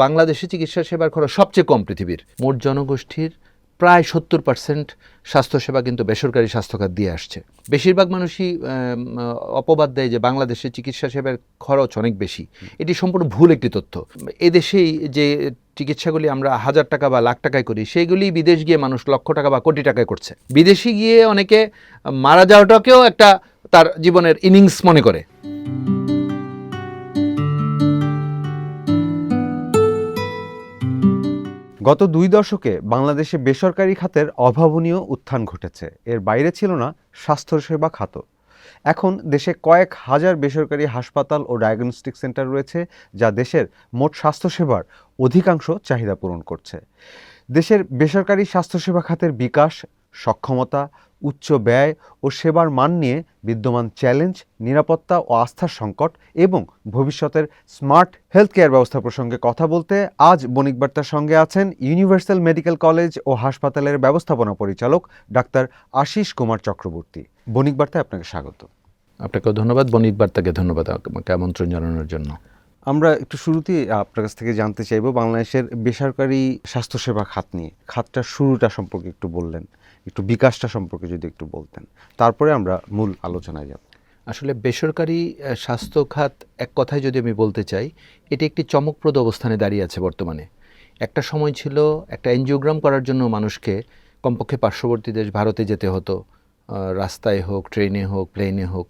বাংলাদেশে চিকিৎসা সেবার খরচ সবচেয়ে কম পৃথিবীর। মোট জনগোষ্ঠীর প্রায় 70% স্বাস্থ্যসেবা কিন্তু বেসরকারি স্বাস্থ্যখাত দিয়ে আসছে। বেশিরভাগ মানুষই অপবাদ দেয় যে বাংলাদেশে চিকিৎসা সেবার খরচ অনেক বেশি। এটি সম্পূর্ণ ভুল একটি তথ্য। এদেশেই যে চিকিৎসাগুলি আমরা 1000 টাকা বা লাখ টাকায় করি, সেইগুলি বিদেশ গিয়ে মানুষ লক্ষ টাকা বা কোটি টাকায় করছে। বিদেশে গিয়ে অনেকে মারা যাওয়াটাকেও একটা তার জীবনের ইনিংস মনে করে। গত 2 দশকে বাংলাদেশে বেসরকারি খাতের অভাবনীয় উত্থান ঘটেছে। এর বাইরে ছিল না স্বাস্থ্যসেবা খাত। এখন দেশে কয়েক হাজার বেসরকারি হাসপাতাল ও ডায়াগনস্টিক সেন্টার রয়েছে, যা দেশের মোট স্বাস্থ্যসেবার অধিকাংশ চাহিদা পূরণ করছে। দেশের বেসরকারি স্বাস্থ্যসেবা খাতের বিকাশ, সক্ষমতা, উচ্চ ব্যয় ও সেবার মান নিয়ে বিদ্যমান চ্যালেঞ্জ, নিরাপত্তা ও আস্থার সংকট এবং ভবিষ্যতের স্মার্ট হেলথ কেয়ার ব্যবস্থা প্রসঙ্গে কথা বলতে আজ বণিক বার্তার সঙ্গে আছেন ইউনিভার্সাল মেডিকেল কলেজ ও হাসপাতালের ব্যবস্থাপনা পরিচালক ডাক্তার আশিস কুমার চক্রবর্তী। বণিক বার্তায় আপনাকে স্বাগত। আপনাকেও ধন্যবাদ, বণিক বার্তাকে ধন্যবাদ আমাকে আমন্ত্রণ জানানোর জন্য। আমরা একটু শুরুতেই আপনার কাছ থেকে জানতে চাইব বাংলাদেশের বেসরকারি স্বাস্থ্যসেবা খাত নিয়ে। খাতটার শুরুটা সম্পর্কে একটু বললেন, একটু বিকাশটা সম্পর্কে যদি একটু বলতেন, তারপরে আমরা মূল আলোচনায় যাব। আসলে বেসরকারি স্বাস্থ্য খাত এক কথায় যদি আমি বলতে চাই, এটি একটি চমকপ্রদ অবস্থানে দাঁড়িয়ে আছে বর্তমানে। একটা সময় ছিল একটা এনজিওগ্রাম করার জন্য মানুষকে কমপক্ষে পার্শ্ববর্তী দেশ ভারতে যেতে হতো, রাস্তায় হোক, ট্রেনে হোক, প্লেনে হোক।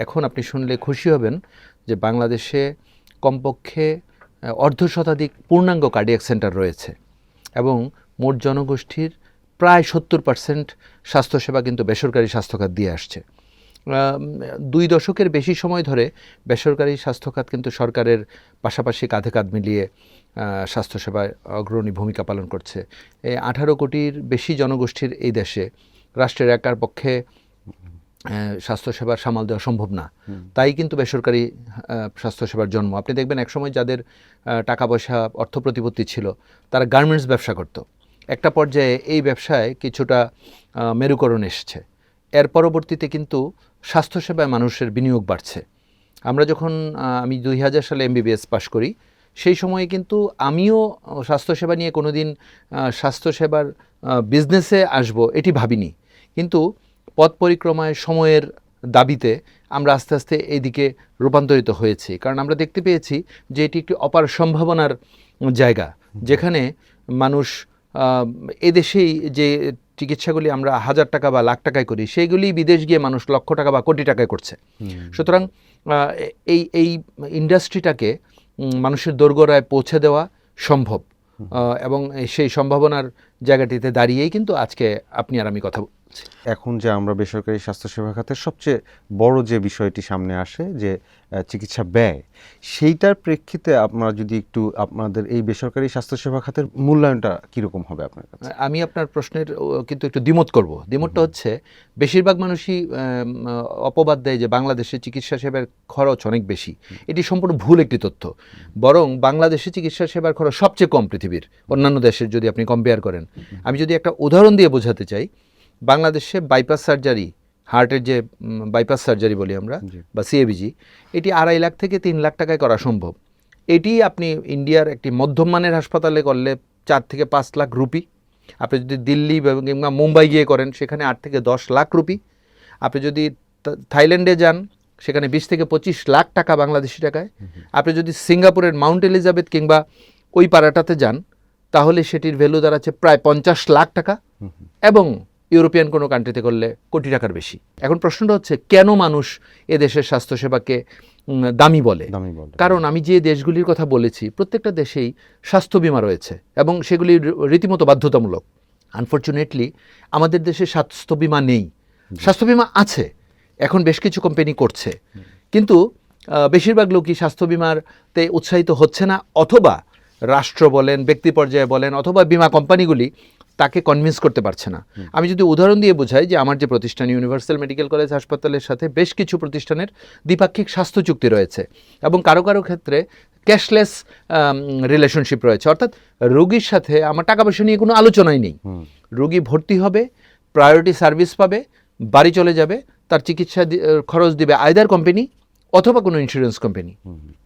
এখন আপনি শুনলে খুশি হবেন যে বাংলাদেশে কমপক্ষে অর্ধশতাধিক পূর্ণাঙ্গ কার্ডিয়াক সেন্টার রয়েছে এবং মোট জনগোষ্ঠীর প্রায় 70% স্বাস্থ্যসেবা কিন্তু বেসরকারি স্বাস্থ্যখাত দিয়ে আসছে। 2 দশকের বেশি সময় ধরে বেসরকারি স্বাস্থ্যখাত কিন্তু সরকারের পাশাপাশি কাঁধে কাঁধ মিলিয়ে স্বাস্থ্যসেবায় অগ্রণী ভূমিকা পালন করছে। এই 18 কোটির বেশি জনগোষ্ঠীর এই দেশে রাষ্ট্রের একার পক্ষে স্বাস্থ্যসেবার সামাল দেওয়া সম্ভব না। তাই কিন্তু বেসরকারি স্বাস্থ্যসেবার জন্ম। আপনি দেখবেন একসময় যাদের টাকা পয়সা অর্থ প্রতিপত্তি ছিল, তারা গার্মেন্টস ব্যবসা করত। একটা পর্যায়ে এই ব্যবসায় কিছুটা মেরুকরণ এসছে। এর পরবর্তীতে কিন্তু স্বাস্থ্যসেবায় মানুষের বিনিয়োগ বাড়ছে। আমরা যখন আমি 2000 সালে MBBS পাশ করি, সেই সময়ে কিন্তু আমিও স্বাস্থ্যসেবা নিয়ে কোনোদিন স্বাস্থ্যসেবার বিজনেসে আসব এটি ভাবিনি। কিন্তু পথ পরিক্রমায় সময়ের দাবিতে আমরা আস্তে আস্তে এইদিকে রূপান্তরিত হয়েছি, কারণ আমরা দেখতে পেয়েছি যে এটি একটি অপার সম্ভাবনার জায়গা, যেখানে মানুষ এদেশেই যে চিকিৎসাগুলি আমরা 1000 টাকা বা লাখ টাকায় করি, সেইগুলি বিদেশ গিয়ে মানুষ লক্ষ টাকা বা কোটি টাকায় করছে। সুতরাং এই ইন্ডাস্ট্রিটাকে মানুষের দোরগোড়ায় পৌঁছে দেওয়া সম্ভব এবং সেই সম্ভাবনার জায়গাটিতে দাঁড়িয়েই কিন্তু আজকে আপনি আর আমি কথা বলছি। এখন যে আমরা বেসরকারি স্বাস্থ্যসেবা খাতের সবচেয়ে বড় যে বিষয়টি সামনে আসে, যে চিকিৎসা ব্যয়, সেইটার প্রেক্ষিতে আপনারা যদি একটু আপনাদের এই বেসরকারি স্বাস্থ্যসেবা খাতের মূল্যায়নটা কীরকম হবে আপনার কাছে? আমি আপনার প্রশ্নের কিন্তু একটু দ্বিমত করব। দ্বিমতটা হচ্ছে, বেশিরভাগ মানুষই অপবাদ দেয় যে বাংলাদেশে চিকিৎসা সেবার খরচ অনেক বেশি। এটি সম্পূর্ণ ভুল একটি তথ্য। বরং বাংলাদেশে চিকিৎসা সেবার খরচ সবচেয়ে কম পৃথিবীর অন্যান্য দেশের যদি আপনি কম্পেয়ার করেন। আমি যদি একটা উদাহরণ দিয়ে বোঝাতে চাই, বাংলাদেশে বাইপাস সার্জারি, হার্টের যে বাইপাস সার্জারি বলি আমরা বা CABG, এটি 2.5 লাখ থেকে 3 লাখ টাকায় করা সম্ভব। এটি আপনি ইন্ডিয়ার একটি মধ্যম মানের হাসপাতালে করলে 4 থেকে 5 লাখ রুপি। আপনি যদি দিল্লি কিংবা মুম্বাই গিয়ে করেন, সেখানে 8 থেকে 10 লাখ রুপি। আপনি যদি থাইল্যান্ডে যান, সেখানে 20 থেকে 25 লাখ টাকা বাংলাদেশি টাকায়। আপনি যদি সিঙ্গাপুরের মাউন্ট এলিজাবেথ কিংবা ওই পাড়াটাতে যান, তাহলে সেটির ভ্যালু দাঁড়াচ্ছে প্রায় 50 লাখ টাকা, এবং ইউরোপিয়ান কোনো কান্ট্রিতে করলে কোটি টাকার বেশি। এখন প্রশ্নটা হচ্ছে, কেন মানুষ এদেশের স্বাস্থ্যসেবাকে দামি বলে? কারণ আমি যে দেশগুলির কথা বলেছি, প্রত্যেকটা দেশেই স্বাস্থ্য বিমা রয়েছে এবং সেগুলি রীতিমতো বাধ্যতামূলক। আনফর্চুনেটলি আমাদের দেশে স্বাস্থ্য বিমা নেই। স্বাস্থ্য বিমা আছে, এখন বেশ কিছু কোম্পানি করছে, কিন্তু বেশিরভাগ লোকই স্বাস্থ্য বিমাতে উৎসাহিত হচ্ছে না, অথবা রাষ্ট্র বলেন, ব্যক্তি পর্যায়ে বলেন, অথবা বিমা কোম্পানিগুলি তাকে কনভিন্স করতে পারছে না। আমি যদি উদাহরণ দিয়ে বোঝাই, যে আমার যে প্রতিষ্ঠান ইউনিভার্সাল মেডিকেল কলেজ হাসপাতালের সাথে বেশ কিছু প্রতিষ্ঠানের দ্বিপাক্ষিক স্বাস্থ্য চুক্তি রয়েছে এবং কারো কারো ক্ষেত্রে ক্যাশলেস রিলেশনশিপ রয়েছে, অর্থাৎ রোগীর সাথে আমার টাকা পয়সা নিয়ে কোনো আলোচনাই নেই। রোগী ভর্তি হবে, প্রায়োরিটি সার্ভিস পাবে, বাড়ি চলে যাবে, তার চিকিৎসা খরচ দিবে আইদার কোম্পানি অথবা কোনো ইন্স্যুরেন্স কোম্পানি।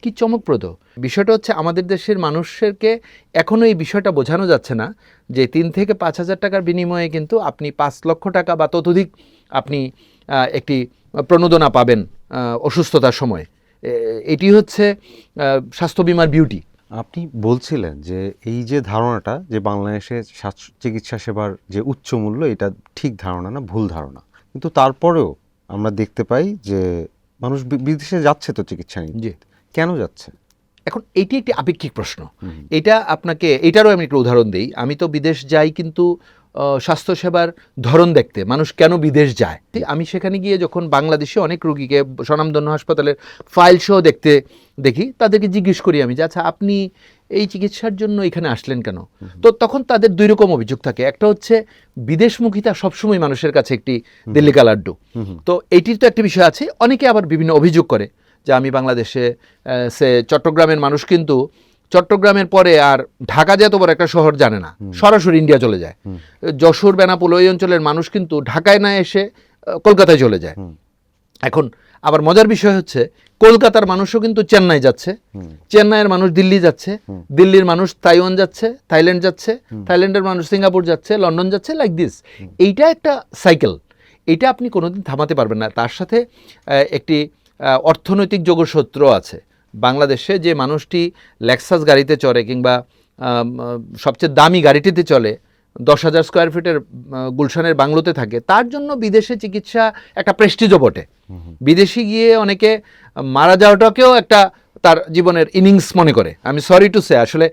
কি চমকপ্রদ বিষয়টা হচ্ছে, আমাদের দেশের মানুষকে এখনও এই বিষয়টা বোঝানো যাচ্ছে না যে 3 থেকে 5,000 টাকার বিনিময়ে কিন্তু আপনি 5 লক্ষ টাকা বা ততোধিক আপনি একটি প্রণোদনা পাবেন অসুস্থতার সময়। এটি হচ্ছে স্বাস্থ্য বিমার বিউটি। আপনি বলছিলেন যে এই যে ধারণাটা যে বাংলাদেশে চিকিৎসা সেবার যে উচ্চ মূল্য, এটা ঠিক ধারণা না, ভুল ধারণা। কিন্তু তারপরেও আমরা দেখতে পাই যে মানুষ বিদেশে যাচ্ছে তো চিকিৎসা নিতে। জি, কেন যাচ্ছে? এখন এটি একটি আপেক্ষিক প্রশ্ন। এটা আপনাকে, এটারও আমি একটা উদাহরণ দিই। আমি তো বিদেশ যাই, কিন্তু স্বাস্থ্যসেবার ধরন দেখতে মানুষ কেন বিদেশ যায়, আমি সেখানে গিয়ে যখন বাংলাদেশে অনেক রোগীকে স্বনামধন্য হাসপাতালের ফাইল সহ দেখি, তাদেরকে জিজ্ঞেস করি আমি যে আচ্ছা আপনি এই চিকিৎসার জন্য এখানে আসলেন কেন? তো তখন তাদের দুই রকম অভিযোগ থাকে। একটা হচ্ছে বিদেশমুখিতা সবসময় মানুষের কাছে একটি দিল্লি কা লাড্ডু। তো এইটির তো একটা বিষয় আছে। অনেকে আবার বিভিন্ন অভিযোগ করে যে আমি বাংলাদেশে চট্টগ্রামের মানুষ কিন্তু চট্টগ্রামের পরে আর ঢাকা যে এত বড় একটা শহর জানে না, সরাসরি ইন্ডিয়া চলে যায়। যশোর, বেনাপোল ওই অঞ্চলের মানুষ কিন্তু ঢাকায় না এসে কলকাতায় চলে যায়। এখন আবার মজার বিষয় হচ্ছে, কলকাতার মানুষও কিন্তু চেন্নাই যাচ্ছে, চেন্নাইয়ের মানুষ দিল্লি যাচ্ছে, দিল্লির মানুষ তাইওয়ান যাচ্ছে, থাইল্যান্ড যাচ্ছে, থাইল্যান্ডের মানুষ সিঙ্গাপুর যাচ্ছে, লন্ডন যাচ্ছে, লাইক দিস। এইটা একটা সাইকেল, এটা আপনি কোনোদিন থামাতে পারবেন না। তার সাথে একটি অর্থনৈতিক যোগসূত্র আছে। বাংলাদেশে যে মানুষটি লেক্সাস গাড়িতে চড়ে কিংবা সবচেয়ে দামি গাড়িটিতে চলে, 10,000 স্কোয়ার ফিটের গুলশানের বাংলোতে থাকে, তার জন্য বিদেশে চিকিৎসা একটা প্রেস্টিজও বটে। বিদেশে গিয়ে অনেকে মারা যাওয়াটাকেও একটা তার জীবনের ইনিংস মনে করে। আমি সরি টু সে, আসলে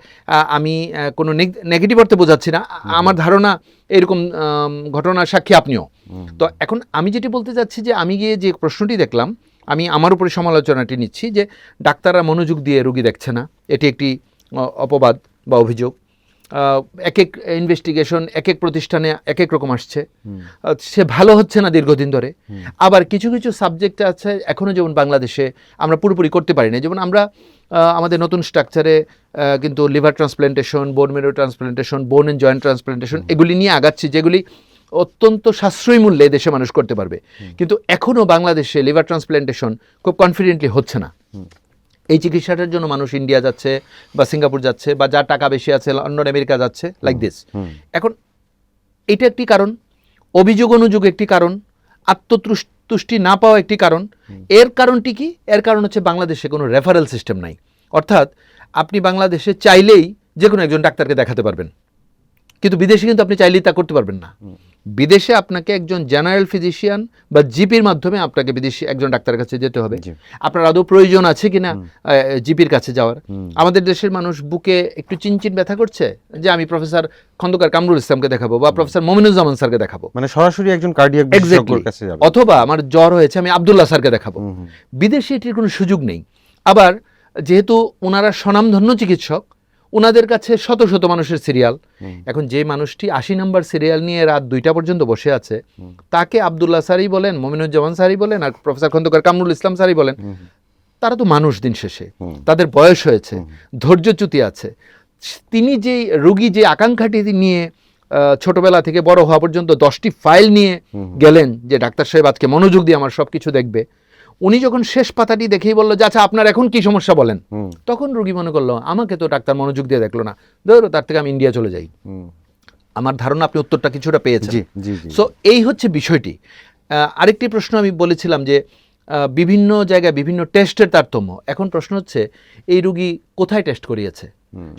আমি কোনো নেগেটিভ অর্থে বোঝাচ্ছি না, আমার ধারণা এরকম ঘটনার সাক্ষী আপনিও। তো এখন আমি যেটি বলতে চাচ্ছি যে আমি গিয়ে যে প্রশ্নটি দেখলাম, আমি আমার উপরে সমালোচনাটি নিচ্ছি যে ডাক্তাররা মনোযোগ দিয়ে রোগী দেখছে না, এটি একটি অপবাদ বা অভিযোগ। এক এক ইনভেস্টিগেশন এক এক প্রতিষ্ঠানে এক এক রকম আসছে, সে ভালো হচ্ছে না দীর্ঘদিন ধরে। আবার কিছু কিছু সাবজেক্ট আছে এখনও যেমন বাংলাদেশে আমরা পুরোপুরি করতে পারি না। যেমন আমরা আমাদের নতুন স্ট্রাকচারে কিন্তু লিভার ট্রান্সপ্ল্যান্টেশন, বোন মেরো ট্রান্সপ্ল্যান্টেশন, বোন অ্যান্ড জয়েন্ট ট্রান্সপ্ল্যান্টেশন এগুলি নিয়ে আগাচ্ছি, যেগুলি অত্যন্ত সাশ্রয়ী মূল্যে দেশে মানুষ করতে পারবে। কিন্তু এখনও বাংলাদেশে লিভার ট্রান্সপ্ল্যান্টেশন খুব কনফিডেন্টলি হচ্ছে না। এই চিকিৎসাটার জন্য মানুষ ইন্ডিয়া যাচ্ছে বা সিঙ্গাপুর যাচ্ছে, বা যার টাকা বেশি আছে লন্ডন আমেরিকা যাচ্ছে, লাইক দিস। এখন এটা একটি কারণ, অভিযোগ অনুযোগ একটি কারণ, আত্মতুষ্টি না পাওয়া একটি কারণ। এর কারণটি কি? এর কারণ হচ্ছে বাংলাদেশে কোনো রেফারেল সিস্টেম নাই। অর্থাৎ আপনি বাংলাদেশে চাইলেই যে কোনো একজন ডাক্তারকে দেখাতে পারবেন, কিন্তু বিদেশে কিন্তু আপনি চাইলেই তা করতে পারবেন না। বিদেশে আপনাকে একজন জেনারেল ফিজিশিয়ান বা জিপির মাধ্যমে আপনাকে বিদেশি একজন ডাক্তারের কাছে যেতে হবে। আপনার আদৌ প্রয়োজন আছে কিনা জিপির কাছে যাওয়ার? আমাদের দেশের মানুষ বুকে একটু চিনচিন ব্যথা করছে, যে আমি প্রফেসর খন্দকার কামরুল ইসলামকে দেখাবো বা প্রফেসর মমিনুজ্জামান স্যারকে দেখাবো, মানে সরাসরি একজন কার্ডিয়াক বিশেষজ্ঞের কাছে যাবে। অথবা আমার জ্বর হয়েছে আমি আব্দুল্লাহ স্যারকে দেখাবো। বিদেশে এটির কোনো সুযোগ নেই। আবার যেহেতু ওনারা স্বনামধন্য চিকিৎসক, ওনাদের কাছে শত শত মানুষের সিরিয়াল। এখন যে মানুষটি 80 নম্বর সিরিয়াল নিয়ে রাত 2টা পর্যন্ত বসে আছে, তাকে আব্দুল্লাহ স্যারই বলেন, মমিনুজ্জামান স্যারই বলেন, আর প্রফেসর খন্দকার কামরুল ইসলাম স্যারই বলেন, তারা তো মানুষ দিন শেষে, তাদের বয়স হয়েছে, ধৈর্যচ্যুতি আছে। তিনি যে রোগী যে আকাঙ্ক্ষাটি নিয়ে ছোটবেলা থেকে বড় হওয়া পর্যন্ত 10টি ফাইল নিয়ে গেলেন যে ডাক্তার সাহেব আজকে মনোযোগ দিয়ে আমার সব কিছু দেখবে, উনি যখন শেষ পাতাটি দেখেই বললো যে আচ্ছা আপনার এখন কি সমস্যা বলেন, তখন রোগী মনে করলো আমাকে তো ডাক্তার মনোযোগ দিয়ে দেখলো না, ধরো তার থেকে আমি ইন্ডিয়া চলে যাই। আমার ধারণা আপনি উত্তরটা কিছুটা পেয়েছেন। সো এই হচ্ছে বিষয়টি। আরেকটি প্রশ্ন আমি বলেছিলাম যে বিভিন্ন জায়গায় বিভিন্ন টেস্টের তারতম্য। এখন প্রশ্ন হচ্ছে এই রোগী কোথায় টেস্ট করিয়েছে?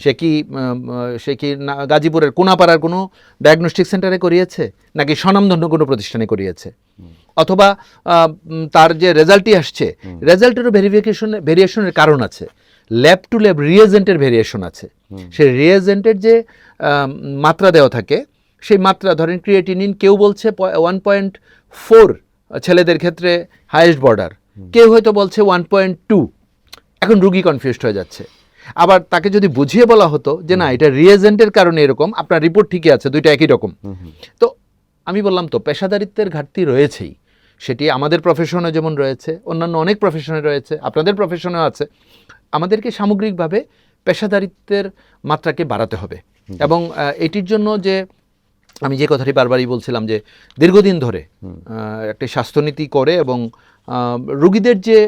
সে কি গাজীপুরের কোনাপাড়ার কোনো ডায়াগনস্টিক সেন্টারে করিয়েছে, নাকি স্বনামধন্য কোনো প্রতিষ্ঠানে করিয়েছে? অথবা তার যে রেজাল্টটি আসছে, রেজাল্টেরও ভেরিয়েশনের কারণ আছে। ল্যাব টু ল্যাব রিয়েজেন্টের ভেরিয়েশন আছে। সেই রিয়েজেন্টের যে মাত্রা দেওয়া থাকে, সেই মাত্রা ধরেন ক্রিয়েটিনিন কেউ বলছে 1.4 ছেলেদের ক্ষেত্রে হাইয়েস্ট বর্ডার, কেউ হয়তো বলছে 1.2। এখন রুগী কনফিউজড হয়ে যাচ্ছে। আবার তাকে যদি বুঝিয়ে বলা হতো যে না এটা রিয়েজেন্টের কারণে এরকম, আপনার রিপোর্ট ঠিকই আছে, দুইটা একই রকম। তো আমি বললাম তো পেশাদারিত্বের ঘাটতি রয়েছেই, সেটি আমাদের প্রফেশনে যেমন রয়েছে, অন্যান্য অনেক প্রফেশনে রয়েছে, আপনাদের প্রফেশনেও আছে। আমাদেরকে সামগ্রিকভাবে পেশাদারিত্বের মাত্রাকে বাড়াতে হবে। এবং এটির জন্য যে আমি যে কথাটি বারবারই বলছিলাম যে দীর্ঘদিন ধরে একটি স্বাস্থ্যনীতি করে এবং রোগীদের যে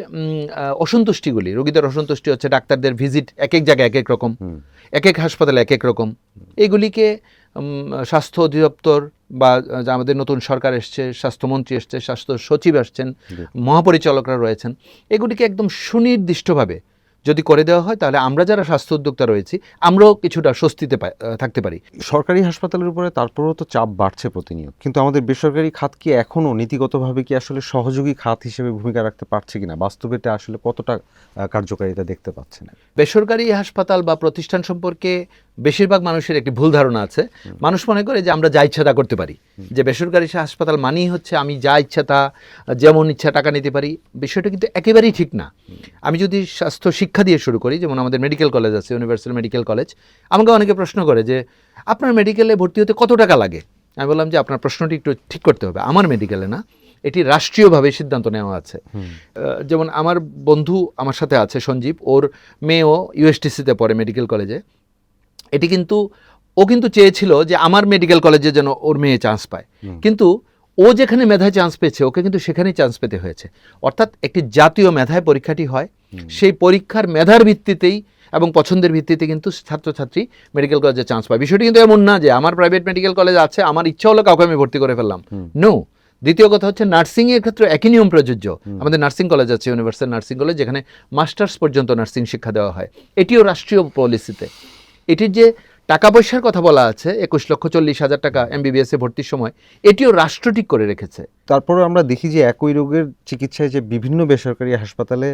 অসন্তুষ্টিগুলি, রোগীদের অসন্তুষ্টি হচ্ছে ডাক্তারদের ভিজিট এক এক জায়গায় এক এক রকম, এক এক হাসপাতালে এক এক রকম, এগুলিকে স্বাস্থ্য অধিদপ্তর বা আমাদের নতুন সরকার এসছে, স্বাস্থ্যমন্ত্রী এসছে, স্বাস্থ্য সচিব আসছেন, মহাপরিচালকরা রয়েছেন, এগুলিকে একদম সুনির্দিষ্টভাবে যদি করে দেওয়া হয় তাহলে আমরা যারা স্বাস্থ্য উদ্যোক্তা রয়েছি আমরাও কিছুটা স্বস্তিতে থাকতে পারি। সরকারি হাসপাতালের উপরে তারপরেও তো চাপ বাড়ছে প্রতিনিয়ত, কিন্তু আমাদের বেসরকারি খাত কি এখনও নীতিগতভাবে কি আসলে সহযোগী খাত হিসেবে ভূমিকা রাখতে পারছে কিনা, বাস্তবে এটা আসলে কতটা কার্যকারিতা দেখতে পাচ্ছে না? বেসরকারি হাসপাতাল বা প্রতিষ্ঠান সম্পর্কে বেশিরভাগ মানুষের একটি ভুল ধারণা আছে। মানুষ মনে করে যে আমরা যা ইচ্ছা তা করতে পারি, যে বেসরকারি হাসপাতাল মানেই হচ্ছে আমি যা ইচ্ছা তা যেমন ইচ্ছা টাকা নিতে পারি। বিষয়টা কিন্তু একেবারেই ঠিক না। আমি যদি স্বাস্থ্য শিক্ষা দিয়ে শুরু করি, যেমন আমাদের মেডিকেল কলেজ আছে, ইউনিভার্সাল মেডিকেল কলেজ, আমাকে অনেকে প্রশ্ন করে যে আপনার মেডিকেলে ভর্তি হতে কত টাকা লাগে। আমি বললাম যে আপনার প্রশ্নটি একটু ঠিক করতে হবে, আমার মেডিকেলে না, এটি রাষ্ট্রীয়ভাবে সিদ্ধান্ত নেওয়া আছে। যেমন আমার বন্ধু আমার সাথে আছে সঞ্জীব, ওর মেয়েও ইউএসটিসিতে পড়ে মেডিকেল কলেজে। এটি কিন্তু ও কিন্তু চেয়েছিল যে আমার মেডিকেল কলেজে যেন ওর মেয়ে চান্স পায়, কিন্তু ও যেখানে মেধায় চান্স পেয়েছে ওকে কিন্তু সেখানেই চান্স পেতে হয়েছে। অর্থাৎ একটি জাতীয় মেধায় পরীক্ষাটি হয়, সেই পরীক্ষার মেধার ভিত্তিতেই এবং পছন্দের ভিত্তিতে কিন্তু ছাত্রছাত্রী মেডিকেল কলেজে চান্স পায়। বিষয়টি কিন্তু এমন না যে আমার প্রাইভেট মেডিকেল কলেজ আছে, আমার ইচ্ছা হলো কাউকে আমি ভর্তি করে ফেললাম। নো। দ্বিতীয় কথা হচ্ছে নার্সিংয়ের ক্ষেত্রে একই নিয়ম প্রযোজ্য। আমাদের নার্সিং কলেজ আছে, ইউনিভার্সাল নার্সিং কলেজ, যেখানে মাস্টার্স পর্যন্ত নার্সিং শিক্ষা দেওয়া হয়। এটিও রাষ্ট্রীয় পলিসিতে। এটির যে টাকা পয়সার কথা বলা আছে 21,40,000 টাকা এমবিবিএসে ভর্তির সময়, এটিও রাষ্ট্র ঠিক করে রেখেছে। তারপরে আমরা দেখি যে একই রোগের চিকিৎসায় যে বিভিন্ন বেসরকারি হাসপাতালে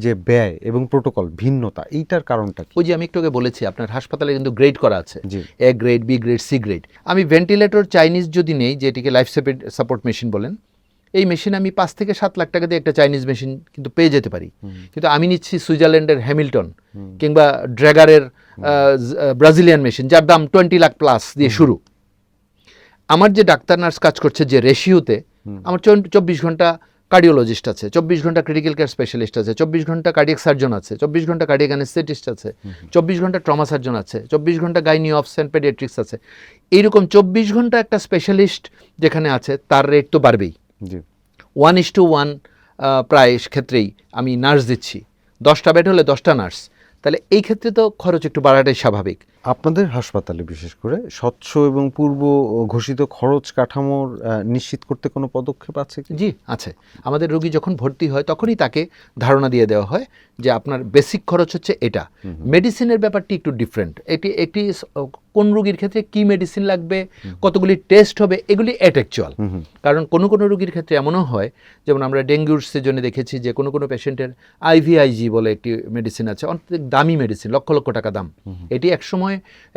যে ব্যয় এবং প্রোটোকল ভিন্নতা, এইটার কারণটা কি? ওই যে আমি একটু আগে বলেছি আপনার হাসপাতালে কিন্তু গ্রেড করা আছে, জি। A grade, B grade, C grade. আমি ভেন্টিলেটর চাইনিজ যদি নেই, যেটিকে লাইফ সাপোর্ট মেশিন বলেন, এই মেশিন আমি 5 থেকে 7 লাখ টাকা দিয়ে একটা চাইনিজ মেশিন কিন্তু পেয়ে যেতে পারি। কিন্তু আমি নিচ্ছি সুইজারল্যান্ডের হ্যামিল্টন কিংবা ড্র্যাগারের ব্রাজিলিয়ান মেশিন, যার দাম 20 লাখ প্লাস দিয়ে শুরু। আমার যে ডাক্তার নার্স কাজ করছে যে রেশিওতে, আমার 24 ঘন্টা কার্ডিওলজিস্ট আছে, 24 ঘন্টা ক্রিটিক্যাল কেয়ার স্পেশালিস্ট আছে, 24 ঘন্টা কার্ডিয়াক সার্জন আছে, 24 ঘন্টা কার্ডিয়াক অ্যানেস্থেটিস্ট আছে, 24 ঘন্টা ট্রমা সার্জন আছে, 24 ঘন্টা গাইনি অফস অ্যান্ড পেডিয়াট্রিক্স আছে। এইরকম 24 ঘন্টা একটা স্পেশালিস্ট যেখানে আছে তার রেট তো বাড়বেই। 1:1 প্রায় ক্ষেত্রেই আমি নার্স দিচ্ছি, 10টা বেড হলে 10টা নার্স, তাহলে এই ক্ষেত্রে তো খরচ একটু বাড়াটাই স্বাভাবিক। আপনাদের হাসপাতালে বিশেষ করে স্বচ্ছ এবং পূর্ব ঘোষিত খরচ কাঠামোর নিশ্চিত করতে কোনো পদক্ষেপ আছে কি? জি আছে। আমাদের রোগী যখন ভর্তি হয় তখনই তাকে ধারণা দিয়ে দেওয়া হয় যে আপনার বেসিক খরচ হচ্ছে এটা। মেডিসিনের ব্যাপারটি একটু ডিফারেন্ট। একটি কোন রোগীর ক্ষেত্রে কি মেডিসিন লাগবে, কতগুলি টেস্ট হবে, এগুলি অ্যাটেকচুয়াল। কারণ কোনো রোগীর ক্ষেত্রে এমনও হয়, যেমন আমরা ডেঙ্গুর সিজনে দেখেছি যে কোনো পেশেন্টের আইভিআইজি বলে একটি মেডিসিন আছে, অনেক দামি মেডিসিন, লক্ষ লক্ষ টাকা দাম। এটি একসময়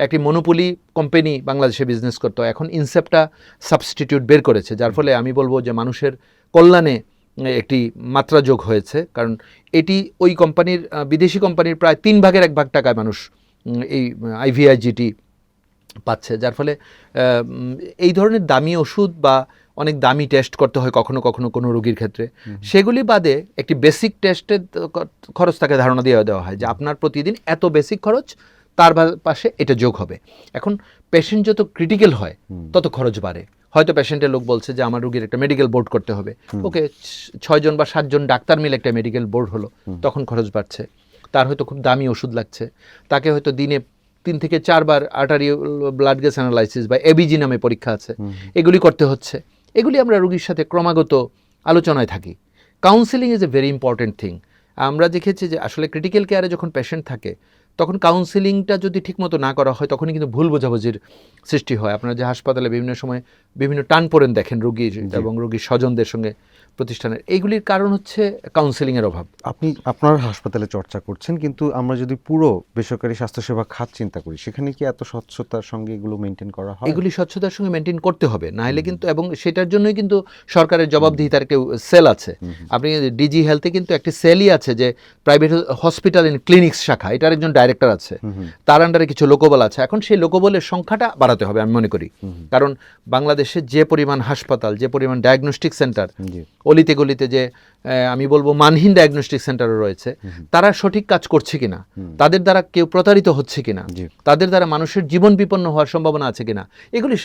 একটি মনোপলি কোম্পানি বাংলাদেশে বিজনেস করতো, এখন ইনসেপ্টা সাবস্টিটিউট বের করেছে, যার ফলে আমি বলবো যে মানুষের কল্যাণে একটি মাত্রা যোগ হয়েছে। কারণ এটি ওই কোম্পানির, বিদেশি কোম্পানির প্রায় 3 ভাগের 1 ভাগ টাকায় মানুষ এই আইভিআইজিটি পাচ্ছে, যার ফলে এই ধরনের দামি ওষুধ বা অনেক দামি টেস্ট করতে হয় কখনো কোনো রোগীর ক্ষেত্রে। সেগুলি বাদে একটি বেসিক টেস্টের খরচ তাকে ধারণা দিয়ে দেওয়া হয় যে আপনার প্রতিদিন এত বেসিক খরচ, তার পাশে এটা যোগ হবে। এখন পেশেন্ট যত ক্রিটিক্যাল হয় তত খরচ বাড়ে। হয়তো পেশেন্টের লোক বলছে যে আমার রোগীর একটা মেডিকেল বোর্ড করতে হবে, ওকে 6 জন বা 7 জন ডাক্তার মিলে একটা মেডিকেল বোর্ড হলো, তখন খরচ বাড়ছে। তার হয়তো খুব দামি ওষুধ লাগছে, তাকে হয়তো দিনে 3 থেকে 4 বার আর্টারি ব্লাড গ্যাস অ্যানালাইসিস বা এবিজি নামে পরীক্ষা আছে, এগুলি করতে হচ্ছে। এগুলি আমরা রোগীর সাথে ক্রমাগত আলোচনায় থাকি। Counselling is a very important thing. আমরা দেখেছি যে আসলে ক্রিটিক্যাল কেয়ারে যখন পেশেন্ট থাকে তখন কাউন্সেলিংটা যদি ঠিকমতো না করা হয় তখনই কিন্তু ভুল বোঝাবুঝির সৃষ্টি হয়। আপনারা যে হাসপাতালে বিভিন্ন সময় বিভিন্ন টানপোড়েন দেখেন রোগীর এবং রোগীর স্বজনদের সঙ্গে প্রতিষ্ঠানের, এইগুলির কারণ হচ্ছে কাউন্সেলিংয়ের অভাব। আপনি আপনার হাসপাতালে চর্চা করছেন, কিন্তু আমরা যদি পুরো বেসরকারি স্বাস্থ্যসেবা খাত চিন্তা করি, সেখানে কি এত স্বচ্ছতার সঙ্গে এগুলো মেনটেন করা হয়? এগুলি স্বচ্ছতার সঙ্গে মেনটেন করতে হবে, না হলে কিন্তু, এবং সেটার জন্যই কিন্তু সরকারের জবাবদিহিতার কেউ সেল আছে। আপনি ডিজি হেলথে কিন্তু একটি সেলই আছে যে প্রাইভেট হসপিটাল এন্ড ক্লিনিক্স শাখা, এটার একজন ডাইরেক্টর আছে, তার আন্ডারে কিছু লোকবল আছে। এখন সেই লোকবলের সংখ্যাটা বাড়াতে হবে আমি মনে করি, কারণ বাংলাদেশে যে পরিমাণ হাসপাতাল, যে পরিমাণ ডায়াগনস্টিক সেন্টার, অলিতে গলিতে যে আমি বলবো মানহীন ডায়াগনস্টিক সেন্টারও রয়েছে, তারা সঠিক কাজ করছে কিনা, তাদের দ্বারা কেউ প্রতারিত হচ্ছে কিনা, জি। তাদের দ্বারা মানুষের জীবন বিপন্ন হওয়ার সম্ভাবনা আছে কিনা, এগুলি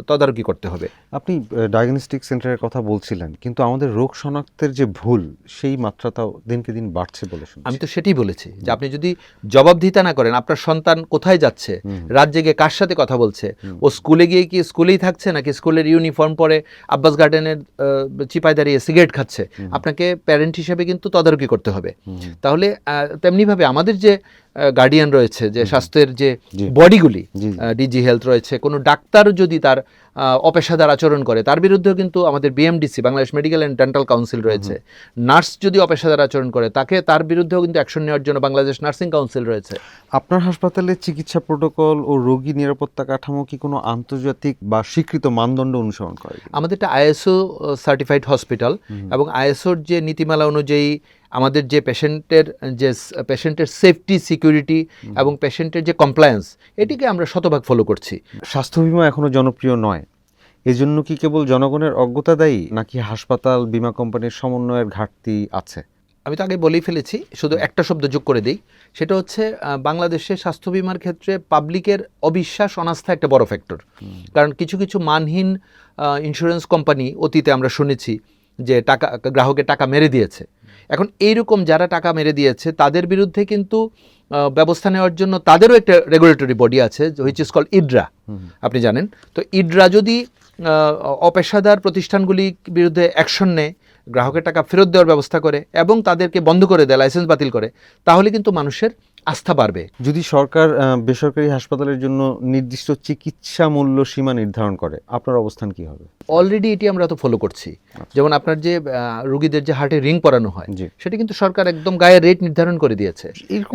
তদারকি করতে হবে। আপনি ডায়াগনস্টিক সেন্টারের কথা বলছিলেন, কিন্তু আমাদের রোগ শনাক্তের যে ভুল সেই মাত্রাটাও দিনকে দিন বাড়ছে বলে শুনছি। আমি তো সেটাই বলেছি যে আপনি যদি জবাবদিহিতা না করেন, আপনার সন্তান কোথায় যাচ্ছে, রাত জেগে কার সাথে কথা বলছে, ও স্কুলে গিয়ে কি স্কুলেই থাকছে নাকি স্কুলের ইউনিফর্ম পরে আব্বাস গার্ডেনের চিপায় দাঁড়িয়ে সিগারেট খাচ্ছে, আপনাকে প্যারেন্ট হিসেবে কিন্তু তদারকি করতে হবে। তাহলে তেমনিভাবে আমাদের যে গার্ডিয়ান রয়েছে, যে স্বাস্থ্যের যে বডিগুলি, ডিজি হেলথ রয়েছে, কোনো ডাক্তার যদি তার অপেশাদার আচরণ করে তার বিরুদ্ধেও কিন্তু আমাদের BMDC, Bangladesh medical and dental council রয়েছে। নার্স যদি অপেশাদার আচরণ করে তার বিরুদ্ধেও কিন্তু অ্যাকশন নেওয়ার জন্য বাংলাদেশ নার্সিং কাউন্সিল রয়েছে। আপনার হাসপাতালে চিকিৎসা প্রোটোকল ও রোগী নিরাপত্তা কাঠামো কি কোনো আন্তর্জাতিক বা স্বীকৃত মানদণ্ড অনুসরণ করে? আমাদের একটা আইএসও সার্টিফাইড হসপিটাল, এবং আইএসওর যে নীতিমালা অনুযায়ী আমাদের যে পেশেন্টের সেফটি, সিকিউরিটি এবং পেশেন্টের যে কমপ্লায়েন্স, এটিকে আমরা শতভাগ ফলো করছি। স্বাস্থ্য বীমা এখনো জনপ্রিয় নয়, এজন্য কি কেবল জনগণের অজ্ঞতা দায়ী, নাকি হাসপাতাল বীমা কোম্পানির সমন্বয়ের ঘাটতি আছে? আমি তো আগে বলেই ফেলেছি, শুধু একটা শব্দ যোগ করে দিই, সেটা হচ্ছে বাংলাদেশে স্বাস্থ্য বীমার ক্ষেত্রে পাবলিকের অবিশ্বাস, অনাস্থা একটা বড় ফ্যাক্টর। কারণ কিছু কিছু মানহীন ইন্স্যুরেন্স কোম্পানি অতীতে আমরা শুনেছি যে গ্রাহকের টাকা মেরে দিয়েছে। এখন এইরকম যারা টাকা মেরে দিয়েছে তাদের বিরুদ্ধে কিন্তু ব্যবস্থা নেওয়ার জন্য তাদেরও একটা রেগুলেটরি বডি আছে, হুইচ ইজ কল্ড ইডরা, আপনি জানেন। তো ইডরা যদি অপেশাদার প্রতিষ্ঠানগুলির বিরুদ্ধে অ্যাকশন নেয়, গ্রাহকের টাকা ফেরত দেওয়ার ব্যবস্থা করে এবং তাদেরকে বন্ধ করে দেয়, লাইসেন্স বাতিল করে, তাহলে কিন্তু মানুষের আস্থা বাড়বে। যদি সরকার বেসরকারি হাসপাতালের জন্য নির্দিষ্ট চিকিৎসা মূল্য সীমা নির্ধারণ করে, আপনার অবস্থান কি হবে? অলরেডি এটি আমরা তো ফলো করছি। যেমন আপনার যে রোগীদের যে হার্টে রিং পরানো হয়, সেটা কিন্তু সরকার একদম গায়ে রেট নির্ধারণ করে দিয়েছে।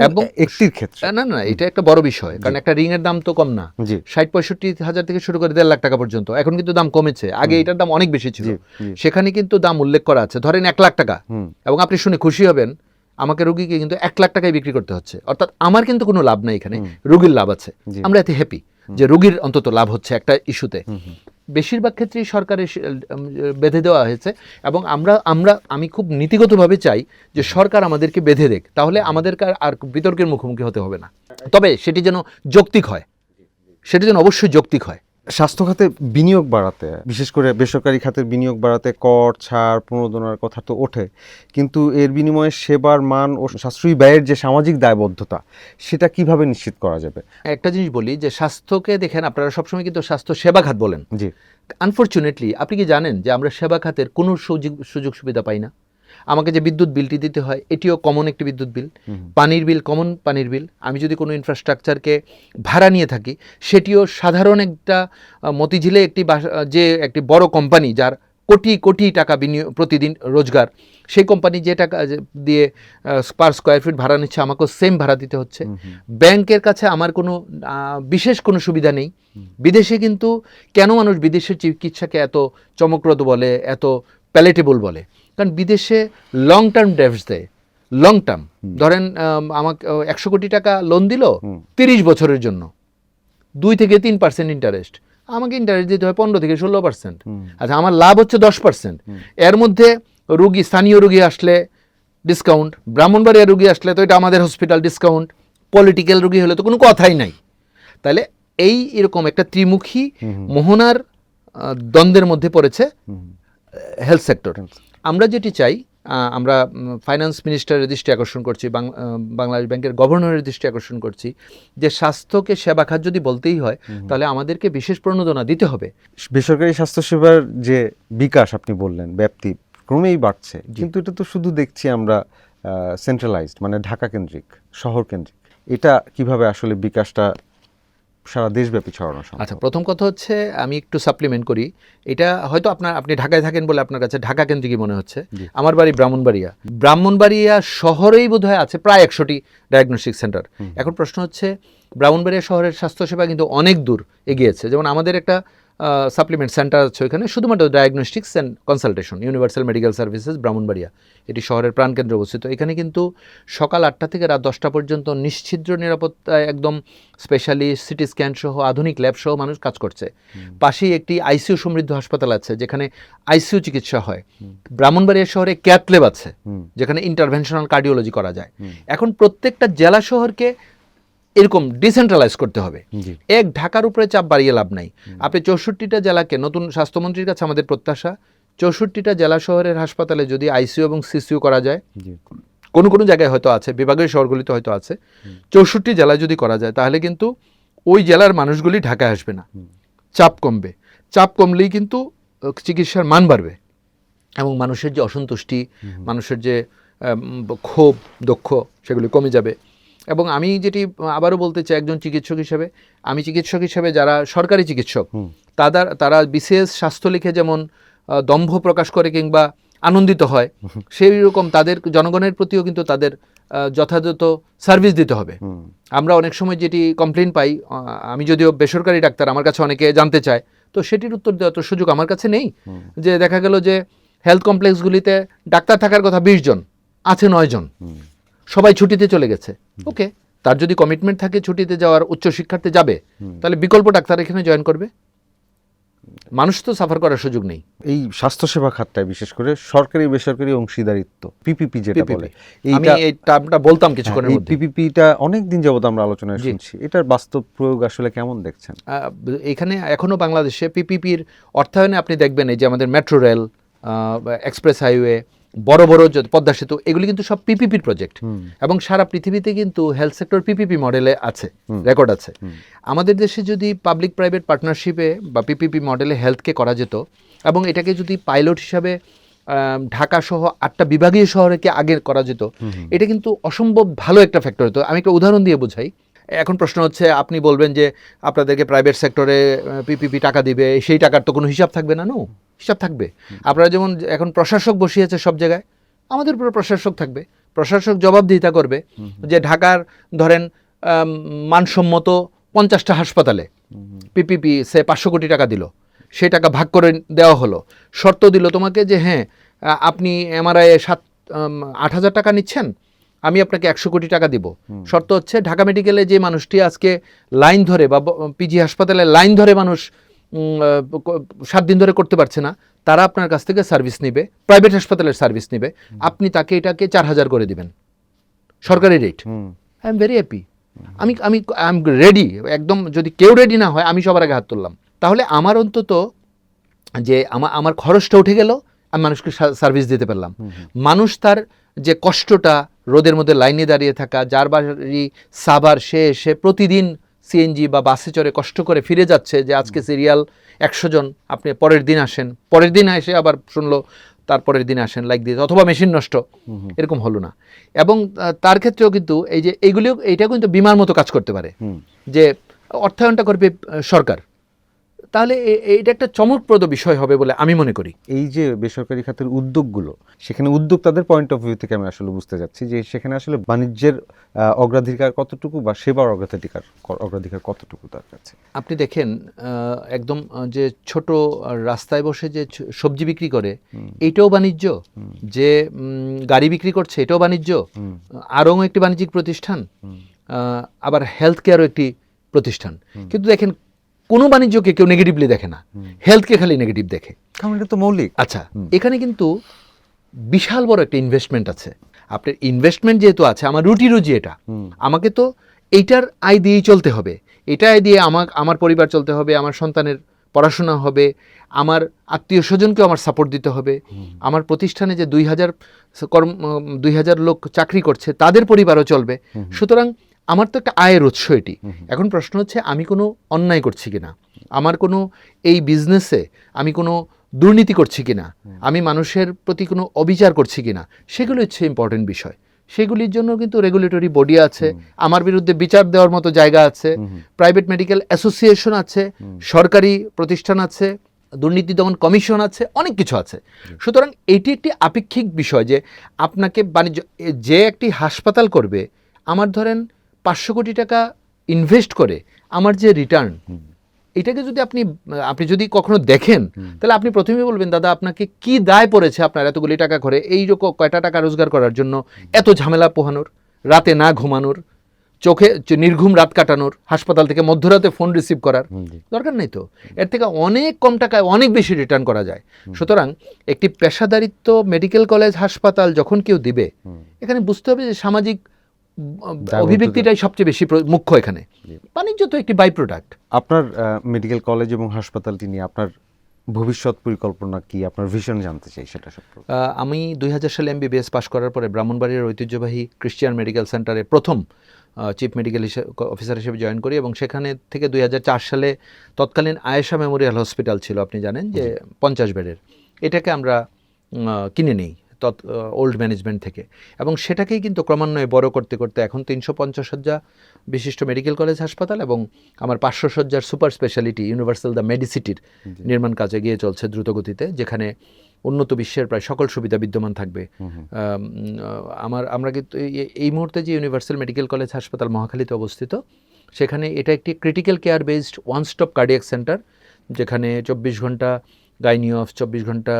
এবং একটির ক্ষেত্রে না, এটা একটা বড় বিষয়, কারণ একটা রিং এর দাম তো কম না, 60-65 হাজার থেকে শুরু করে 1.5 লাখ টাকা পর্যন্ত। এখন কিন্তু দাম কমেছে, আগে এটার দাম অনেক বেশি ছিল, সেখানে কিন্তু দাম উল্লেখ করা আছে। ধরেন 1 লাখ টাকা, এবং আপনি শুনে খুশি হবেন আমাকে রোগীকে কিন্তু 1 লাখ টাকায় বিক্রি করতে হচ্ছে, অর্থাৎ আমার কিন্তু কোনো লাভ নাই, এখানে রোগীর লাভ আছে। আমরা এতে হ্যাপি যে রোগীর অন্তত লাভ হচ্ছে একটা ইস্যুতে। বেশিরভাগ ক্ষেত্রেই সরকারের বেঁধে দেওয়া হয়েছে, এবং আমি খুব নীতিগতভাবে চাই যে সরকার আমাদেরকে বেঁধে দেখ, তাহলে আমাদেরকে আর বিতর্কের মুখোমুখি হতে হবে না। তবে সেটি যেন যৌক্তিক হয়, সেটি যেন অবশ্যই যৌক্তিক হয়। স্বাস্থ্য খাতে বিনিয়োগ বাড়াতে, বিশেষ করে বেসরকারি খাতের বিনিয়োগ বাড়াতে কর ছাড় প্রণোদনার কথা তো ওঠে, কিন্তু এর বিনিময়ে সেবার মান ও সাশ্রয়ী ব্যয়ের যে সামাজিক দায়বদ্ধতা, সেটা কিভাবে নিশ্চিত করা যাবে? একটা জিনিস বলি যে স্বাস্থ্যকে দেখেন, আপনারা সবসময় কিন্তু স্বাস্থ্য সেবা খাত বলেন। জি। আনফরচুনেটলি আপনি কি জানেন যে আমরা সেবা খাতের কোনো সুযোগ সুবিধা পাই না? আমাকে যে বিদ্যুৎ বিলটি দিতে হয়, এটিও কমন একটি বিদ্যুৎ বিল, পানির বিল কমন পানির বিল। আমি যদি কোনো ইনফ্রাস্ট্রাকচারকে ভাড়া নিয়ে থাকি, সেটিও সাধারণ একটা মতিঝিলে একটি বড় কোম্পানি যার কোটি কোটি টাকা প্রতিদিন রোজগার, সেই কোম্পানি যে টাকা দিয়ে পার স্কোয়ার ফিট ভাড়া নিচ্ছে, আমাকেও সেম ভাড়া দিতে হচ্ছে। ব্যাংকের কাছে আমার কোনো বিশেষ কোনো সুবিধা নেই। বিদেশে কিন্তু কেন মানুষ বিদেশের চিকিৎসাকে এত চমকপ্রদ বলে, এত প্যালেটেবল বলে? কারণ বিদেশে লং টার্ম ডেটস দেয়, লং টার্ম। ধরেন আমাকে 100 কোটি টাকা লোন দিল 30 বছরের জন্য, 2-3% ইন্টারেস্ট, আমাকে ইন্টারেস্ট দিতে হয় 15-16%। আচ্ছা, আমার লাভ হচ্ছে 10%। এর মধ্যে স্থানীয় রোগী আসলে ডিসকাউন্ট, ব্রাহ্মণবাড়িয়া রোগী আসলে তো এটা আমাদের হসপিটাল ডিসকাউন্ট, পলিটিক্যাল রোগী হলে তো কোনো কথাই নাই। তাহলে এরকম একটা ত্রিমুখী মোহনার দ্বন্দ্বের মধ্যে পড়েছে হেলথ সেক্টর। আমরা যেটি চাই, আমরা ফাইন্যান্স মিনিস্টারের দৃষ্টি আকর্ষণ করছি, বাংলাদেশ ব্যাংকের গভর্নরের দৃষ্টি আকর্ষণ করছি, যে স্বাস্থ্যকে সেবা খাত যদি বলতেই হয়, তাহলে আমাদেরকে বিশেষ প্রণোদনা দিতে হবে। বেসরকারি স্বাস্থ্যসেবার যে বিকাশ আপনি বললেন, ব্যাপ্তি ক্রমেই বাড়ছে, কিন্তু এটা তো শুধু দেখছি আমরা সেন্ট্রালাইজড, মানে ঢাকা কেন্দ্রিক, শহর কেন্দ্রিক। এটা কিভাবে আসলে বিকাশটা সারা দেশব্যাপী ছড়ানো সম্ভব? আচ্ছা, প্রথম কথা হচ্ছে আমি একটু সাপ্লিমেন্ট করি। এটা হয়তো আপনি ঢাকায় থাকেন বলে আপনার কাছে ঢাকা কেন্দ্রিকই মনে হচ্ছে। আমার বাড়ি ব্রাহ্মণবাড়িয়া শহরেই বোধহয় আছে প্রায় 100টি ডায়াগনস্টিক সেন্টার। এখন প্রশ্ন হচ্ছে, ব্রাহ্মণবাড়িয়া শহরের স্বাস্থ্যসেবা কিন্তু অনেক দূর এগিয়েছে। যেমন আমাদের একটা সাপ্লিমেন্ট সেন্টার আছে ওইখানে, শুধুমাত্র diagnostics and consultation, universal medical services, Brahmanbaria, এটি শহরের প্রাণকেন্দ্রে অবস্থিত। এখানে কিন্তু সকাল 8টা থেকে রাত 10টা পর্যন্ত নিশ্ছিদ্র নিরাপত্তায় একদম স্পেশালিস্ট, সিটি স্ক্যান সহ, আধুনিক ল্যাব সহ মানুষ কাজ করছে। পাশেই একটি আইসিইউ সমৃদ্ধ হাসপাতাল আছে যেখানে আইসিইউ চিকিৎসা হয়। ব্রাহ্মণবাড়িয়া শহরে ক্যাথ ল্যাব আছে যেখানে ইন্টারভেনশনাল কার্ডিওলজি করা যায়। এখন প্রত্যেকটা জেলা শহরকে এরকম ডিসেন্ট্রালাইজ করতে হবে। এক ঢাকার উপরে চাপ বাড়িয়ে লাভ নাই। আপনি 64টা জেলাকে, নতুন স্বাস্থ্যমন্ত্রীর কাছে আমাদের প্রত্যাশা, 64টা জেলা শহরের হাসপাতালে যদি আইসিইউ এবং সিসিইউ করা যায়, কোনো কোনো জায়গায় হয়তো আছে, বিভাগীয় শহরগুলিতে হয়তো আছে, 64 জেলায় যদি করা যায় তাহলে কিন্তু ওই জেলার মানুষগুলি ঢাকায় আসবে না, চাপ কমবে। চাপ কমলেই কিন্তু চিকিৎসার মান বাড়বে এবং মানুষের যে অসন্তুষ্টি, মানুষের যে ক্ষোভ, দুঃখ, সেগুলি কমে যাবে। এবং আমি যেটি আবারও বলতে চাই, একজন চিকিৎসক হিসেবে, আমি চিকিৎসক হিসেবে যারা সরকারি চিকিৎসক তারা বিসিএস স্বাস্থ্য লিখে যেমন দম্ভ প্রকাশ করে কিংবা আনন্দিত হয়, সেই রকম তাদের জনগণের প্রতিও কিন্তু তাদের যথাযথ সার্ভিস দিতে হবে। আমরা অনেক সময় যেটি কমপ্লেন পাই, আমি যদিও বেসরকারি ডাক্তার, আমার কাছে অনেকে জানতে চায়, তো সেটির উত্তর দেওয়ার তো সুযোগ আমার কাছে নেই। যে দেখা গেল যে হেলথ কমপ্লেক্সগুলিতে ডাক্তার থাকার কথা 20 জন, আছে 9 জন, সবাই ছুটিতে চলে গেছে। ওকে, তার যদি কমিটমেন্ট থাকে ছুটিতে যাওয়ার, উচ্চ শিক্ষার্থে যাবে, তাহলে বিকল্প ডাক্তার এখানে জয়েন করবে। মানুষ তো সাফার করার সুযোগ নেই। এই স্বাস্থ্যসেবা খাতটায় বিশেষ করে সরকারি বেসরকারি অংশীদারিত্ব, পিপিপি যেটা বলে, আমি এই টার্মটা বলতাম কিছুক্ষণের মধ্যে। পিপিপিটা অনেক দিন যাবত আমরা আলোচনায় শুনছি, এটার বাস্তব প্রয়োগ আসলে কেমন দেখছেন? এখানে এখনো বাংলাদেশে পিপিপির অর্থায়নে আপনি দেখবেন এই যে আমাদের মেট্রো রেল, এক্সপ্রেস হাইওয়ে, বড় বড় পদ্মা সেতু, এগুলি কিন্তু সব পিপিপির প্রজেক্ট এবং সারা পৃথিবীতে কিন্তু হেলথ সেক্টর পিপিপি মডেলে আছে, রেকর্ড আছে। আমাদের দেশে যদি পাবলিক প্রাইভেট পার্টনারশিপে বা পিপিপি মডেলে হেলথকে করা যেত এবং এটাকে যদি পাইলট হিসাবে ঢাকা সহ 8টা বিভাগীয় শহরকে আগে করা যেত, এটা কিন্তু অসম্ভব ভালো একটা ফ্যাক্টর হতো। আমি একটা উদাহরণ দিয়ে বোঝাই। এখন প্রশ্ন হচ্ছে, আপনি বলবেন যে আপনাদেরকে প্রাইভেট সেক্টরে পিপিপি টাকা দিবে, সেই টাকার তো কোনো হিসাব থাকবে না। নো, হিসাব থাকবে। আপনারা যেমন এখন প্রশাসক বসিয়েছে সব জায়গায়, আমাদের উপরে প্রশাসক থাকবে, প্রশাসক জবাবদিহিতা করবে যে ঢাকার ধরেন মানসম্মত 50টা হাসপাতালে পিপিপি সে 500 কোটি টাকা দিল, সেই টাকা ভাগ করে দেওয়া হলো, শর্ত দিল তোমাকে যে হ্যাঁ আপনি এমআরআই 8,000 টাকা নিচ্ছেন, আমি আপনাকে 100 কোটি টাকা দিব। শর্ত হচ্ছে ঢাকা মেডিকেলে যে মানুষটি আজকে লাইন ধরে বা পিজি হাসপাতালে লাইন ধরে মানুষ 7 দিন ধরে করতে পারছে না, তারা আপনার কাছ থেকে সার্ভিস নেবে, প্রাইভেট হাসপাতালের সার্ভিস নেবে, আপনি তাকে এটাকে 4,000 করে দিবেন, সরকারি rate. I am very happy, আমি আই এম রেডি। একদম যদি কেউ রেডি না হয়, আমি সবার আগে হাত তুললাম। তাহলে আমার অন্তত যে আমার খরচটা উঠে গেল, আমি মানুষকে সার্ভিস দিতে পারলাম। মানুষ তার যে কষ্টটা, রোদের মধ্যে লাইনে দাঁড়িয়ে থাকা, যার বাড়ি সাভার, সে এসে প্রতিদিন সিএনজি বা বাসে চড়ে কষ্ট করে ফিরে যাচ্ছে যে আজকে সিরিয়াল 100 জন, আপনি পরের দিন আসেন, পরের দিন এসে আবার শুনলো তারপরের দিন আসেন, লাইক দিস, অথবা মেশিন নষ্ট, এরকম হলো না। এবং তার ক্ষেত্রেও কিন্তু এই যে এইগুলিও, এইটাও কিন্তু বিমার মতো কাজ করতে পারে, যে অর্থায়নটা করবে সরকার। তাহলে এটা একটা চমকপ্রদ বিষয় হবে বলে আমি মনে করি। এই যে বেসরকারি খাতের উদ্যোগগুলো, সেখানে উদ্যোক্তাদের পয়েন্ট অফ ভিউ থেকে আমি আসলে বুঝতে যাচ্ছি যে সেখানে আসলে বাণিজ্যের অগ্রাধিকার কতটুকু বা সেবার অগ্রাধিকার কতটুকু তার কাছে। আপনি দেখেন একদম যে ছোট রাস্তায় বসে যে সবজি বিক্রি করে, এইটাও বাণিজ্য। যে গাড়ি বিক্রি করছে, এটাও বাণিজ্য। আরও একটি বাণিজ্যিক প্রতিষ্ঠান, আবার হেলথ কেয়ারও একটি প্রতিষ্ঠান। কিন্তু দেখেন কোনো বাণিজ্যকে কেউ নেগেটিভলি দেখে না, হেলথকে খালি নেগেটিভ দেখে, কারণ এটা তো মৌলিক। আচ্ছা, এখানে কিন্তু বিশাল বড় একটা ইনভেস্টমেন্ট আছে। আপনার ইনভেস্টমেন্ট যেহেতু আছে, আমার রুটি রুজি এটা, আমাকে তো এইটার আয় দিয়েই চলতে হবে। এটা আয় দিয়ে আমার পরিবার চলতে হবে, আমার সন্তানের পড়াশোনা হবে, আমার আত্মীয় স্বজনকেও আমার সাপোর্ট দিতে হবে, আমার প্রতিষ্ঠানে যে 2,000 লোক চাকরি করছে তাদের পরিবারও চলবে। সুতরাং আমার তো একটা আয়ের উৎস এটি। এখন প্রশ্ন হচ্ছে, আমি কোনো অন্যায় করছি কিনা, আমার কোনো এই বিজনেসে আমি কোনো দুর্নীতি করছি কিনা, আমি মানুষের প্রতি কোনো অবিচার করছি কিনা, সেগুলো হচ্ছে ইম্পর্টেন্ট বিষয়। সেগুলির জন্য কিন্তু রেগুলেটরি বডি আছে, আমার বিরুদ্ধে বিচার দেওয়ার মতো জায়গা আছে, প্রাইভেট মেডিকেল অ্যাসোসিয়েশন আছে, সরকারি প্রতিষ্ঠান আছে, দুর্নীতি দমন কমিশন আছে, অনেক কিছু আছে। সুতরাং এটি একটি আপেক্ষিক বিষয় যে আপনাকে বাণিজ্য, যে একটি হাসপাতাল করবে, আমার ধরেন 500 কোটি টাকা ইনভেস্ট করে আমার যে রিটার্ন, এটাকে যদি আপনি যদি কখনো দেখেন, তাহলে আপনি প্রথমেই বলবেন, দাদা আপনাকে কি দায় পড়েছে আপনার এতগুলি টাকা করে এই রকম কয়টা টাকা রোজগার করার জন্য এত ঝামেলা পোহানোর, রাতে না ঘুমানোর, চোখে নির্ঘুম রাত কাটানোর, হাসপাতাল থেকে মধ্যরাতে ফোন রিসিভ করার দরকার নেই তো। এর থেকে অনেক কম টাকায় অনেক বেশি রিটার্ন করা যায়। সুতরাং একটি পেশাদারিত্ব মেডিকেল কলেজ হাসপাতাল যখন কেউ দিবে, এখানে বুঝতে হবে যে সামাজিক অভিব্যক্তিটাই সবচেয়ে বেশি মুখ্য। এখানে বাণিজ্য তো একটি বাই প্রোডাক্ট। আপনার মেডিকেল কলেজ এবং হাসপাতালটি নিয়ে আপনার ভবিষ্যৎ পরিকল্পনা কি, আপনার ভিশন জানতে চাই সেটা সম্পর্কে। আমি 2000 সালে MBBS পাশ করার পরে ব্রাহ্মণবাড়িয়ার ঐতিহ্যবাহী ক্রিশ্চিয়ান মেডিকেল সেন্টারে প্রথম চিফ মেডিকেল অফিসার হিসেবে জয়েন করি, এবং সেখানে থেকে 2004 সালে তৎকালীন আয়েশা মেমোরিয়াল হসপিটাল ছিল, আপনি জানেন যে 50 বেডের, এটাকে আমরা কিনে নিই ওল্ড ম্যানেজমেন্ট থেকে, এবং সেটাকেই কিন্তু ক্রমান্বয়ে বড় করতে করতে এখন 350 শয্যা বিশিষ্ট মেডিকেল কলেজ হাসপাতাল এবং আমার 500 শয্যার সুপার স্পেশালিটি ইউনিভার্সাল দ্য মেডিসিটির নির্মাণ কাজ এগিয়ে চলছে দ্রুতগতিতে, যেখানে উন্নত বিশ্বের প্রায় সকল সুবিধা বিদ্যমান থাকবে। আমরা কিন্তু এই মুহূর্তে যে ইউনিভার্সাল মেডিকেল কলেজ হাসপাতাল মহাখালীতে অবস্থিত, সেখানে এটা একটি critical care based one stop cardiac centre, যেখানে 24 ঘন্টা গাইনিওফ, 24 ঘন্টা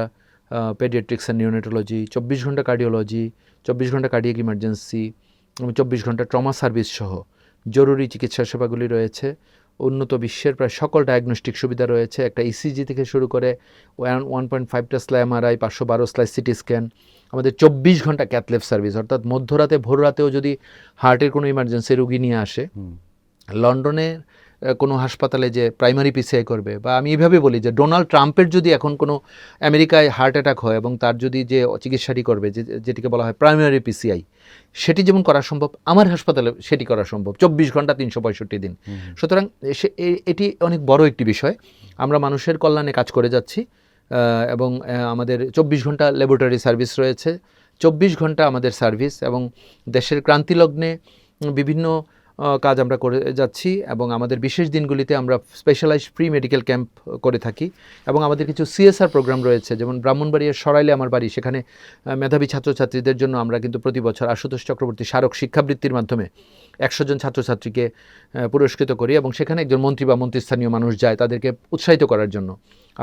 পেডিয়াট্রিক্স অ্যান্ড নিওনেটোলজি, 24 ঘন্টা কার্ডিওলজি, 24 ঘন্টা কার্ডিয়াক ইমার্জেন্সি এবং 24 ঘন্টা ট্রমা সার্ভিস সহ জরুরি চিকিৎসা সেবাগুলি রয়েছে। উন্নত বিশ্বের প্রায় সকল ডায়াগনস্টিক সুবিধা রয়েছে, একটা ইসিজি থেকে শুরু করে 1.5টা slice MRI, 512 slice CT scan, আমাদের 24 ঘন্টা ক্যাথলেব সার্ভিস, অর্থাৎ মধ্যরাতে ভোর রাতেও যদি হার্টের কোনো ইমার্জেন্সি রুগী নিয়ে আসে, লন্ডনে কোনো হাসপাতালে যে প্রাইমারি PCI করবে, বা আমি এইভাবে বলি যে ডোনাল্ড ট্রাম্পের যদি এখন কোনো আমেরিকায় হার্ট অ্যাটাক হয় এবং তার যদি যে চিকিৎসাটি করবে, যেটিকে বলা হয় প্রাইমারি PCI, সেটি যেমন করা সম্ভব আমার হাসপাতালে সেটি করা সম্ভব 24 ঘন্টা 365 দিন। সুতরাং এটি অনেক বড় একটি বিষয়। আমরা মানুষের কল্যাণে কাজ করে যাচ্ছি, এবং আমাদের 24 ঘন্টা ল্যাবরেটরি সার্ভিস রয়েছে, 24 ঘন্টা আমাদের সার্ভিস, এবং দেশের ক্রান্তিলগ্নে বিভিন্ন কাজ আমরা করে যাচ্ছি, এবং আমাদের বিশেষ দিনগুলিতে আমরা স্পেশালাইজড ফ্রি মেডিকেল ক্যাম্প করে থাকি, এবং আমাদের কিছু CSR প্রোগ্রাম রয়েছে, যেমন ব্রাহ্মণবাড়িয়ার সরাইলে আমার বাড়ি, সেখানে মেধাবী ছাত্রছাত্রীদের জন্য আমরা কিন্তু প্রতি বছর আশুতোষ চক্রবর্তী স্মারক শিক্ষাবৃত্তির মাধ্যমে 100 জন ছাত্রছাত্রীকে পুরস্কৃত করি, এবং সেখানে একজন মন্ত্রী বা মন্ত্রীস্থানীয় মানুষ যায় তাদেরকে উৎসাহিত করার জন্য।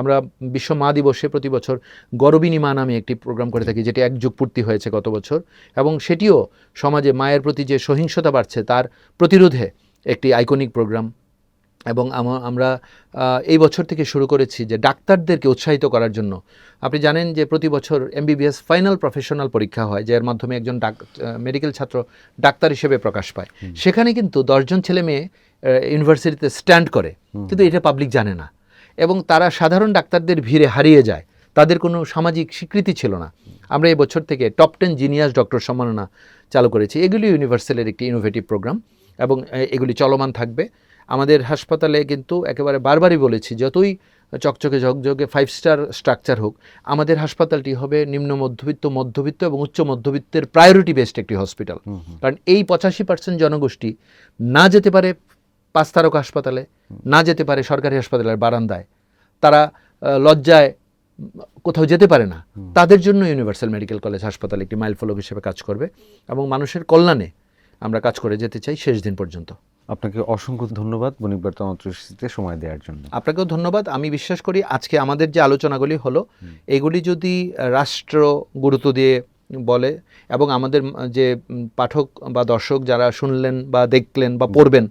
আমরা বিশ্ব মা দিবসে প্রতি বছর গরবিনী মা নামে একটি প্রোগ্রাম করে থাকি, যেটি 1 যুগ পূর্তি হয়েছে গত বছর, এবং সেটিও সমাজে মায়ের প্রতি যে সহিংসতা বাড়ছে তার প্রতিরোধে একটি আইকনিক প্রোগ্রাম। এবং আমরা এই বছর থেকে শুরু করেছি যে ডাক্তারদেরকে উৎসাহিত করার জন্য। আপনি জানেন যে প্রতি বছর MBBS ফাইনাল প্রফেশনাল পরীক্ষা হয়, যার মাধ্যমে একজন মেডিকেল ছাত্র ডাক্তার হিসেবে প্রকাশ পায়। সেখানে কিন্তু 10 জন ছেলে মেয়ে ইউনিভার্সিটিতে স্ট্যান্ড করে, কিন্তু এটা পাবলিক জানে না, এবং তারা সাধারণ ডাক্তারদের ভিড়ে হারিয়ে যায়, তাদের কোনো সামাজিক স্বীকৃতি ছিল না। আমরা এই বছর থেকে টপ 10 জিনিয়াস ডক্টর সম্মাননা চালু করেছি। এগুলি ইউনিভার্সালের একটি ইনোভেটিভ প্রোগ্রাম, এবং এগুলি চলমান থাকবে। আমাদের হাসপাতালে কিন্তু একেবারে বারবারই বলেছি, যতই চকচকে ঝকঝকে 5 স্টার স্ট্রাকচার হোক, আমাদের হাসপাতালটি হবে নিম্ন মধ্যবিত্ত, মধ্যবিত্ত এবং উচ্চ মধ্যবিত্তের প্রায়োরিটি বেসড একটি হসপিটাল। কারণ এই 85% জনগোষ্ঠী না যেতে পারে 5 তারকা হাসপাতালে, না যেতে পারে সরকারি হাসপাতালের বারান্দায়, তারা লজ্জায় কোথাও যেতে পারে না, তাদের জন্য ইউনিভার্সাল মেডিকেল কলেজ হাসপাতাল একটি মাইলফলক হিসেবে কাজ করবে, এবং মানুষের কল্যাণে আমরা কাজ করে যেতে চাই শেষ দিন পর্যন্ত। আপনাকে অসংখ্য ধন্যবাদ বণিক বার্তা মন্ত্রিসভাতে সময় দেওয়ার জন্য। আপনাকেও ধন্যবাদ। আমি বিশ্বাস করি আজকে আমাদের যে আলোচনাগুলি হলো, এগুলি যদি রাষ্ট্র গুরুত্ব দিয়ে বলে, এবং আমাদের যে পাঠক বা দর্শক যারা শুনলেন বা দেখলেন বা পড়বেন,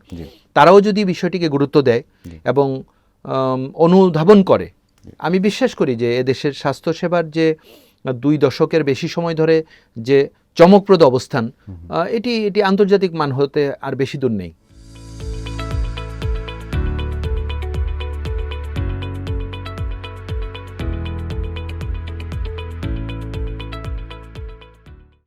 তারাও যদি বিষয়টিকে গুরুত্ব দেয় এবং অনুধাবন করে, আমি বিশ্বাস করি যে এদেশের স্বাস্থ্যসেবার যে 2 দশকের বেশি সময় ধরে যে চমকপ্রদ অবস্থান, এটি আন্তর্জাতিক মান হতে আর বেশি দূর নেই।